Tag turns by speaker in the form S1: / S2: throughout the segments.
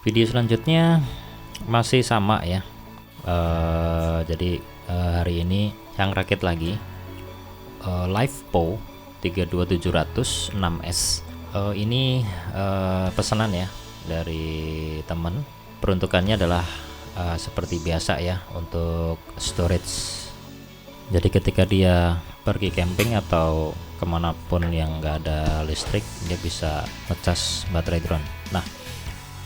S1: Video selanjutnya masih sama ya. Jadi hari ini yang rakit lagi LivePo 32700 6S. Ini pesanan ya dari temen. Peruntukannya adalah seperti biasa ya, untuk storage. Jadi ketika dia pergi camping atau kemanapun yang nggak ada listrik, dia bisa ngecas baterai drone. Nah,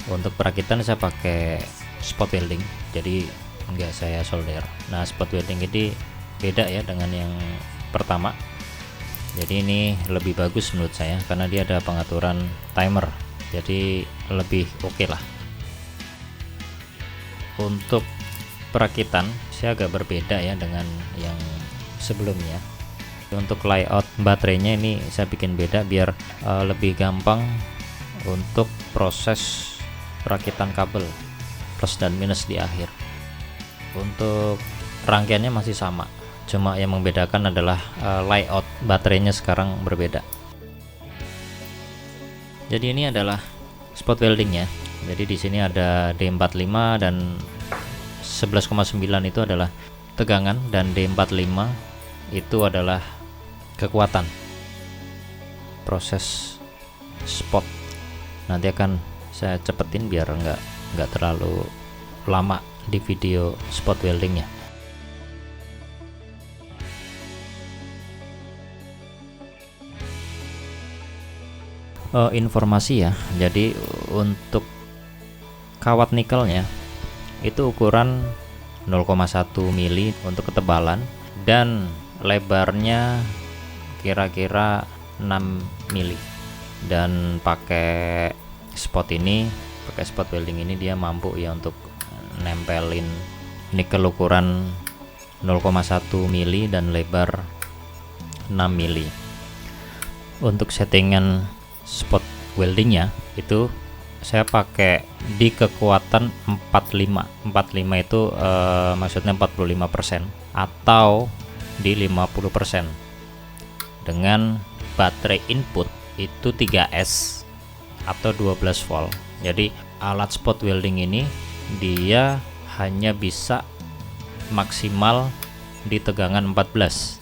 S1: untuk perakitan saya pakai spot welding, jadi nggak saya solder. Nah, spot welding ini beda ya dengan yang pertama. Jadi ini lebih bagus menurut saya karena dia ada pengaturan timer, jadi lebih oke lah. Untuk perakitan saya agak berbeda ya dengan yang sebelumnya. Untuk layout baterainya ini saya bikin beda biar lebih gampang untuk proses perakitan kabel plus dan minus di akhir. Untuk rangkaiannya masih sama, cuma yang membedakan adalah layout baterainya sekarang berbeda. Jadi ini adalah spot weldingnya. Jadi di sini ada D45 dan 11,9 itu adalah tegangan, dan D45 itu adalah kekuatan. Proses spot nanti akan saya cepetin biar nggak terlalu lama di video spot weldingnya. Informasi ya, jadi untuk kawat nikelnya itu ukuran 0,1 mili untuk ketebalan, dan lebarnya kira-kira 6 mili. Dan pakai spot welding ini dia mampu ya untuk nempelin nikel ukuran 0,1 mili dan lebar 6 mili. Untuk settingan spot weldingnya itu saya pakai di kekuatan 45 itu maksudnya 45% atau di 50% dengan baterai input itu 3S atau 12 volt. Jadi alat spot welding ini dia hanya bisa maksimal di tegangan 14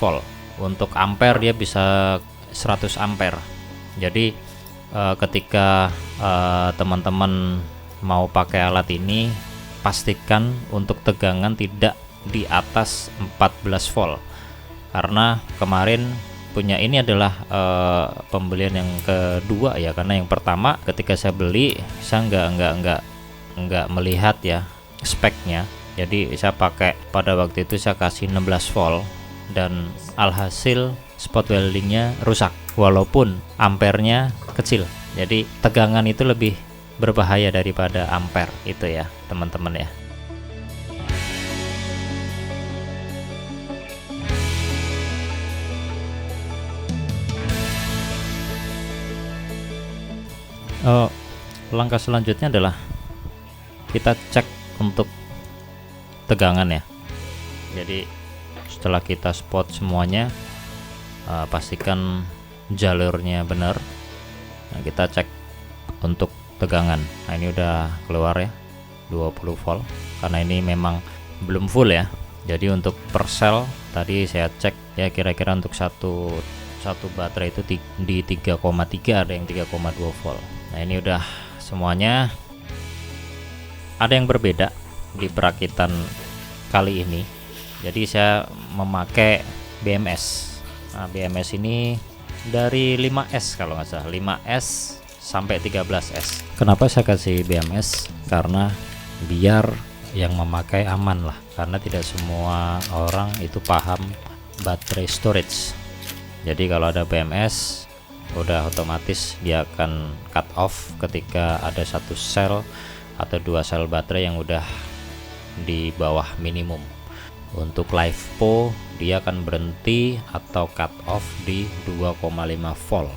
S1: volt. Untuk ampere dia bisa 100 ampere. Jadi ketika teman-teman mau pakai alat ini, pastikan untuk tegangan tidak di atas 14 volt, karena kemarin punya ini adalah pembelian yang kedua ya, karena yang pertama ketika saya beli saya nggak melihat ya speknya, jadi saya pakai pada waktu itu saya kasih 16 volt dan alhasil spot weldingnya rusak walaupun ampernya kecil. Jadi tegangan itu lebih berbahaya daripada ampere itu ya teman-teman ya. Langkah selanjutnya adalah kita cek untuk tegangan ya. Jadi setelah kita spot semuanya, pastikan jalurnya benar. Nah, kita cek untuk tegangan. Nah, ini udah keluar ya 20 volt karena ini memang belum full ya. Jadi untuk per sel tadi saya cek ya, kira-kira untuk satu baterai itu di 3,3, ada yang 3,2 volt. Nah, ini udah semuanya. Ada yang berbeda di perakitan kali ini. Jadi saya memakai BMS. Nah, BMS ini dari 5S kalau nggak salah, 5S sampai 13S. Kenapa saya kasih BMS? Karena biar yang memakai aman lah, karena tidak semua orang itu paham baterai storage. Jadi kalau ada BMS udah otomatis dia akan cut off ketika ada satu sel atau dua sel baterai yang udah di bawah minimum. Untuk LivePo dia akan berhenti atau cut off di 2,5 volt.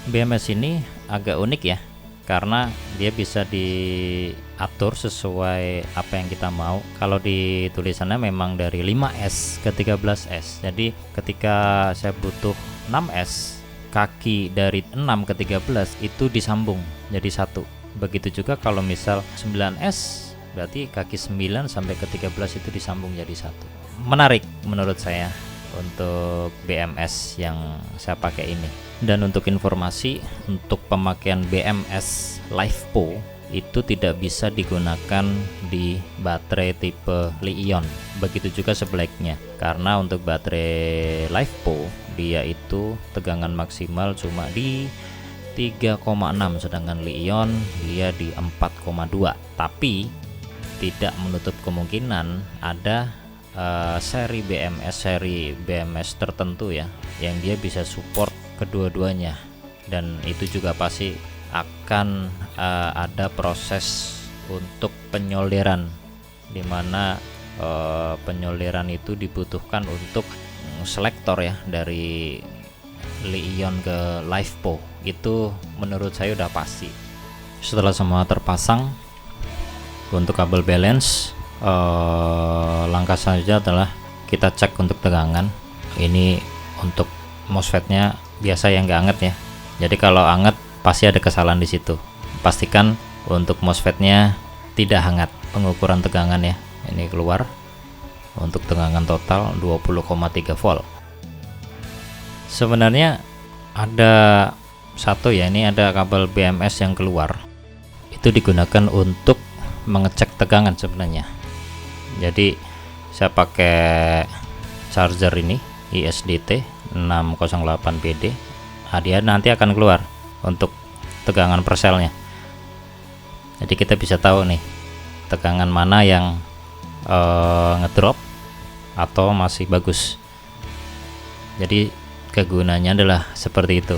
S1: BMS ini agak unik ya, karena dia bisa diatur sesuai apa yang kita mau. Kalau di tulisannya memang dari 5S ke 13S. Jadi ketika saya butuh 6S kaki dari 6 ke 13 itu disambung jadi satu. Begitu juga kalau misal 9S, berarti kaki 9 sampai ke 13 itu disambung jadi satu. Menarik menurut saya untuk BMS yang saya pakai ini. Dan untuk informasi, untuk pemakaian BMS LiFePo itu tidak bisa digunakan di baterai tipe Li-ion. Begitu juga sebaliknya, karena untuk baterai LiFePo dia itu tegangan maksimal cuma di 3,6, sedangkan Li-ion dia di 4,2. Tapi tidak menutup kemungkinan ada seri BMS tertentu ya yang dia bisa support kedua-duanya, dan itu juga pasti akan ada proses untuk penyolderan, dimana penyolderan itu dibutuhkan untuk selektor ya dari Li-ion ke LiFePo. Itu menurut saya udah pasti. Setelah semua terpasang, untuk kabel balance, langkah selanjutnya adalah kita cek untuk tegangan. Ini untuk MOSFET-nya biasa yang nggak anget ya, jadi kalau anget pasti ada kesalahan di situ. Pastikan untuk MOSFET-nya tidak hangat. Pengukuran tegangan ya, ini keluar untuk tegangan total 20,3 volt. Sebenarnya ada satu ya, ini ada kabel BMS yang keluar, itu digunakan untuk mengecek tegangan sebenarnya. Jadi saya pakai charger ini ISDT 608PD. Dia nanti akan keluar untuk tegangan per selnya. Jadi kita bisa tahu nih tegangan mana yang ngedrop atau masih bagus. Jadi kegunaannya adalah seperti itu.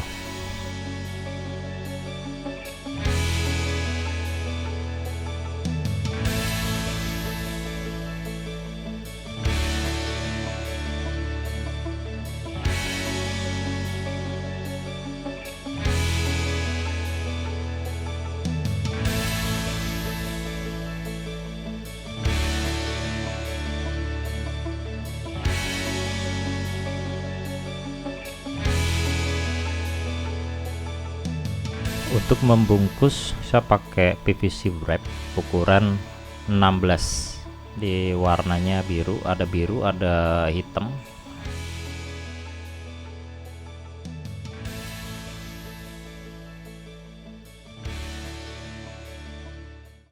S1: Untuk membungkus saya pakai PVC wrap ukuran 16, di warnanya biru, ada hitam